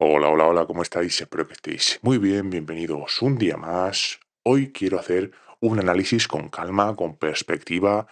Hola, hola, hola, ¿cómo estáis? Espero que estéis muy bien, bienvenidos un día más. Hoy quiero hacer un análisis con calma, con perspectiva,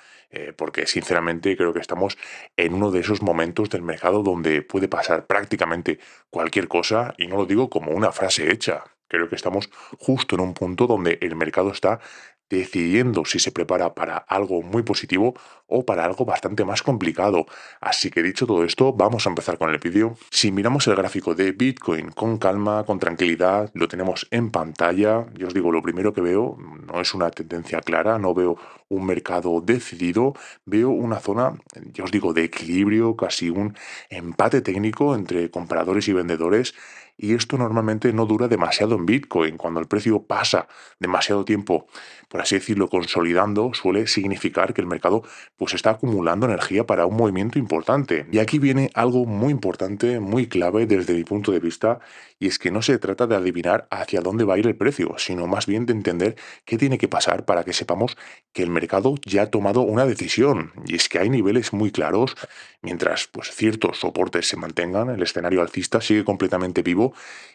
porque sinceramente creo que estamos en uno de esos momentos del mercado donde puede pasar prácticamente cualquier cosa, y no lo digo como una frase hecha. Creo que estamos justo en un punto donde el mercado está decidiendo si se prepara para algo muy positivo o para algo bastante más complicado. Así que dicho todo esto, vamos a empezar con el vídeo. Si miramos el gráfico de Bitcoin con calma, con tranquilidad, lo tenemos en pantalla. Yo os digo, lo primero que veo no es una tendencia clara, no veo un mercado decidido, veo una zona, ya os digo, de equilibrio, casi un empate técnico entre compradores y vendedores. Y esto normalmente no dura demasiado en Bitcoin. Cuando el precio pasa demasiado tiempo, por así decirlo, consolidando, suele significar que el mercado pues está acumulando energía para un movimiento importante. Y aquí viene algo muy importante, muy clave desde mi punto de vista, y es que no se trata de adivinar hacia dónde va a ir el precio, sino más bien de entender qué tiene que pasar para que sepamos que el mercado ya ha tomado una decisión. Y es que hay niveles muy claros, mientras pues ciertos soportes se mantengan, el escenario alcista sigue completamente vivo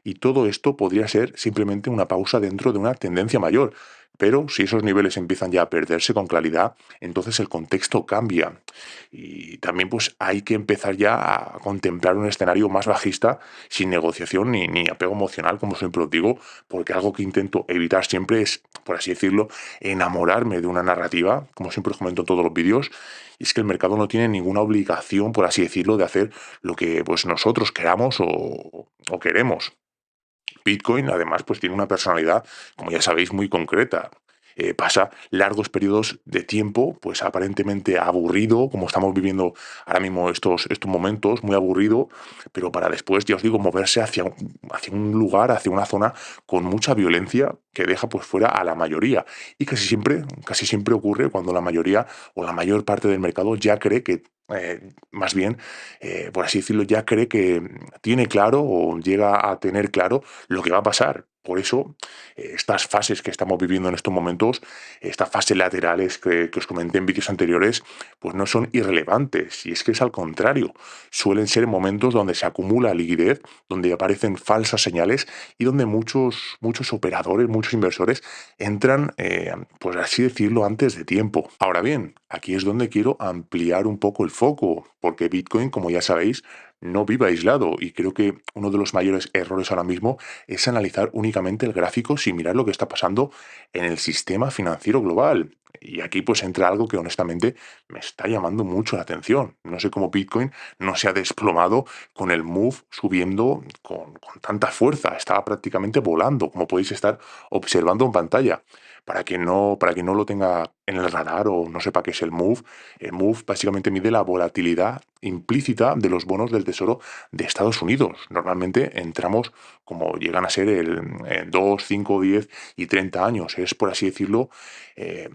y todo esto podría ser simplemente una pausa dentro de una tendencia mayor. Pero si esos niveles empiezan ya a perderse con claridad, entonces el contexto cambia. Y también pues hay que empezar ya a contemplar un escenario más bajista, sin negociación ni apego emocional, como siempre os digo, porque algo que intento evitar siempre es, por así decirlo, enamorarme de una narrativa, como siempre os comento en todos los vídeos, y es que el mercado no tiene ninguna obligación, por así decirlo, de hacer lo que pues nosotros queramos o queremos. Bitcoin, además, pues tiene una personalidad, como ya sabéis, muy concreta. Pasa largos periodos de tiempo, pues aparentemente aburrido, como estamos viviendo ahora mismo estos momentos, muy aburrido, pero para después, ya os digo, moverse hacia un lugar, hacia una zona con mucha violencia que deja pues fuera a la mayoría. Y casi siempre ocurre cuando la mayoría o la mayor parte del mercado ya cree que más bien, por así decirlo, ya cree que tiene claro o llega a tener claro lo que va a pasar. Por eso, estas fases que estamos viviendo en estos momentos, estas fases laterales que os comenté en vídeos anteriores, pues no son irrelevantes. Y es que es al contrario. Suelen ser momentos donde se acumula liquidez, donde aparecen falsas señales y donde muchos operadores, muchos inversores entran, por así decirlo, antes de tiempo. Ahora bien, aquí es donde quiero ampliar un poco el foco, porque Bitcoin, como ya sabéis, no vive aislado y creo que uno de los mayores errores ahora mismo es analizar únicamente el gráfico sin mirar lo que está pasando en el sistema financiero global. Y aquí pues entra algo que honestamente me está llamando mucho la atención. No sé cómo Bitcoin no se ha desplomado con el move subiendo con tanta fuerza. Estaba prácticamente volando, como podéis estar observando en pantalla. Para quien no lo tenga en el radar o no sepa qué es el move básicamente mide la volatilidad implícita de los bonos del Tesoro de Estados Unidos. Normalmente entramos como llegan a ser el 2, 5, 10 y 30 años. Es, eh,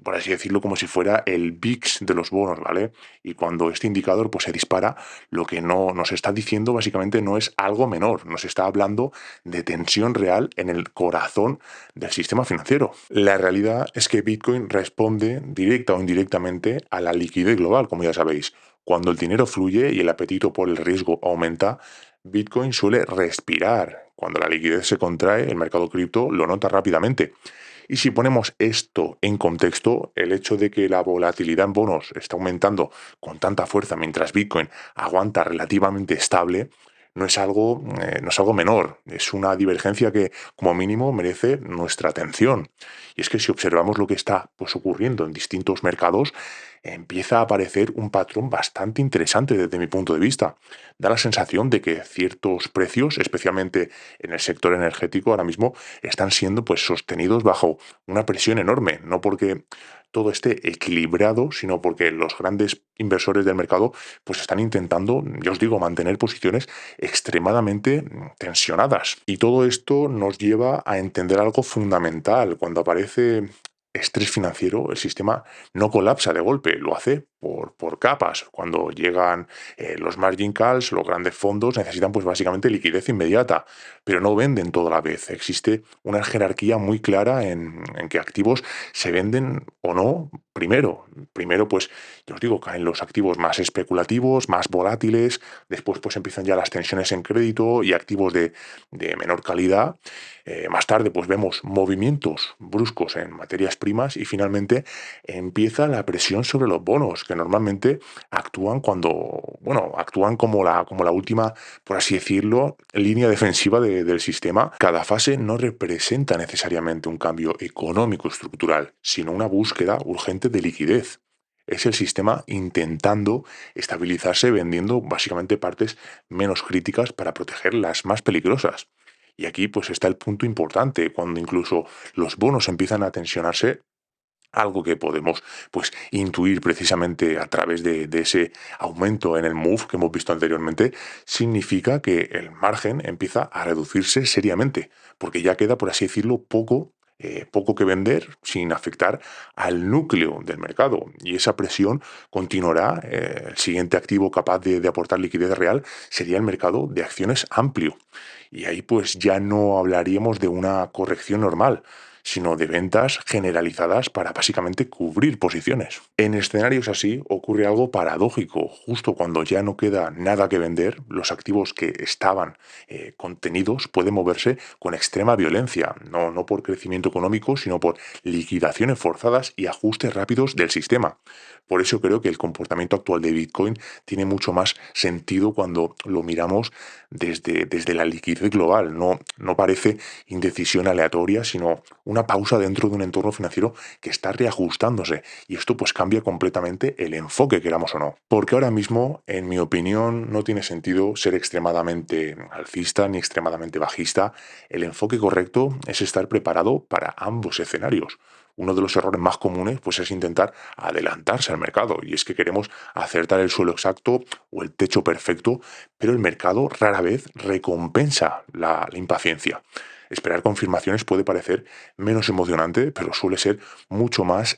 por así decirlo, como si fuera el VIX de los bonos, ¿vale? Y cuando este indicador pues, se dispara, lo que no nos está diciendo básicamente no es algo menor, nos está hablando de tensión real en el corazón del sistema financiero. La realidad es que Bitcoin responde directa o indirectamente a la liquidez global, como ya sabéis. Cuando el dinero fluye y el apetito por el riesgo aumenta, Bitcoin suele respirar. Cuando la liquidez se contrae, el mercado cripto lo nota rápidamente. Y si ponemos esto en contexto, el hecho de que la volatilidad en bonos está aumentando con tanta fuerza mientras Bitcoin aguanta relativamente estable, no es algo menor, es una divergencia que como mínimo merece nuestra atención. Y es que si observamos lo que está pues, ocurriendo en distintos mercados, empieza a aparecer un patrón bastante interesante desde mi punto de vista. Da la sensación de que ciertos precios, especialmente en el sector energético, ahora mismo están siendo pues, sostenidos bajo una presión enorme, no porque todo esté equilibrado, sino porque los grandes inversores del mercado pues están intentando, ya os digo, mantener posiciones extremadamente tensionadas. Y todo esto nos lleva a entender algo fundamental. Cuando aparece estrés financiero, el sistema no colapsa de golpe, lo hace por capas. Cuando llegan los margin calls, los grandes fondos necesitan pues básicamente liquidez inmediata, pero no venden todo a la vez. Existe una jerarquía muy clara en qué activos se venden o no primero. Primero, pues, ya os digo, caen los activos más especulativos, más volátiles, después pues empiezan ya las tensiones en crédito y activos de menor calidad. Más tarde, pues vemos movimientos bruscos en materias primas y finalmente empieza la presión sobre los bonos, que normalmente actúan bueno, actúan como la última, por así decirlo, línea defensiva del sistema. Cada fase no representa necesariamente un cambio económico estructural, sino una búsqueda urgente de liquidez. Es el sistema intentando estabilizarse vendiendo básicamente partes menos críticas para proteger las más peligrosas. Y aquí pues está el punto importante, cuando incluso los bonos empiezan a tensionarse, algo que podemos pues intuir precisamente a través de ese aumento en el move que hemos visto anteriormente, significa que el margen empieza a reducirse seriamente, porque ya queda, por así decirlo, poco que vender sin afectar al núcleo del mercado. Y esa presión continuará. El siguiente activo capaz de aportar liquidez real sería el mercado de acciones amplio. Y ahí pues ya no hablaríamos de una corrección normal, sino de ventas generalizadas para básicamente cubrir posiciones. En escenarios así ocurre algo paradójico. Justo cuando ya no queda nada que vender, los activos que estaban contenidos pueden moverse con extrema violencia, no por crecimiento económico, sino por liquidaciones forzadas y ajustes rápidos del sistema. Por eso creo que el comportamiento actual de Bitcoin tiene mucho más sentido cuando lo miramos desde la liquidez global. No parece indecisión aleatoria, sino una pausa dentro de un entorno financiero que está reajustándose. Y esto pues cambia completamente el enfoque, queramos o no. Porque ahora mismo, en mi opinión, no tiene sentido ser extremadamente alcista ni extremadamente bajista. El enfoque correcto es estar preparado para ambos escenarios. Uno de los errores más comunes pues, es intentar adelantarse al mercado, y es que queremos acertar el suelo exacto o el techo perfecto, pero el mercado rara vez recompensa la impaciencia. Esperar confirmaciones puede parecer menos emocionante, pero suele ser mucho más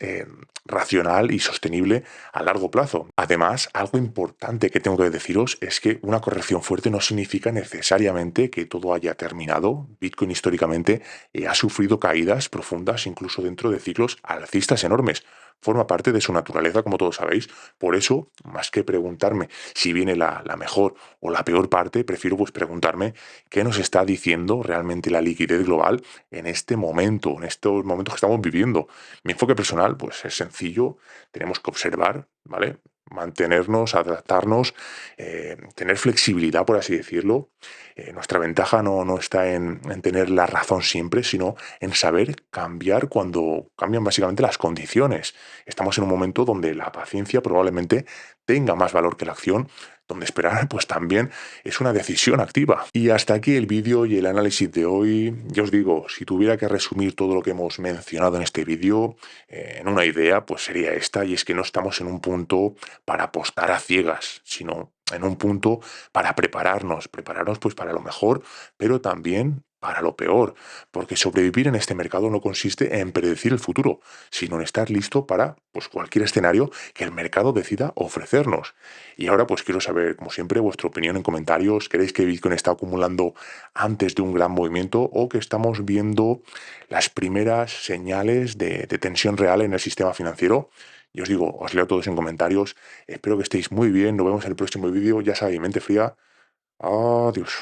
racional y sostenible a largo plazo. Además, algo importante que tengo que deciros es que una corrección fuerte no significa necesariamente que todo haya terminado. Bitcoin históricamente ha sufrido caídas profundas, incluso dentro de ciclos alcistas enormes. Forma parte de su naturaleza, como todos sabéis. Por eso, más que preguntarme si viene la mejor o la peor parte, prefiero pues preguntarme qué nos está diciendo realmente la liquidez global en este momento, en estos momentos que estamos viviendo. Mi enfoque personal, pues es sencillo, tenemos que observar, ¿vale? Mantenernos, adaptarnos, tener flexibilidad, por así decirlo. Nuestra ventaja no está en tener la razón siempre, sino en saber cambiar cuando cambian básicamente las condiciones. Estamos en un momento donde la paciencia probablemente tenga más valor que la acción, donde esperar pues también es una decisión activa. Y hasta aquí el vídeo y el análisis de hoy. Ya os digo, si tuviera que resumir todo lo que hemos mencionado en este vídeo en una idea, pues sería esta, y es que no estamos en un punto para apostar a ciegas, sino en un punto para prepararnos pues para lo mejor, pero también para lo peor, porque sobrevivir en este mercado no consiste en predecir el futuro, sino en estar listo para pues cualquier escenario que el mercado decida ofrecernos. Y ahora pues quiero saber, como siempre, vuestra opinión en comentarios. ¿Creéis que Bitcoin está acumulando antes de un gran movimiento o que estamos viendo las primeras señales de tensión real en el sistema financiero? Y os digo, os leo todos en comentarios. Espero que estéis muy bien. Nos vemos en el próximo vídeo. Ya sabéis, mente fría. Adiós.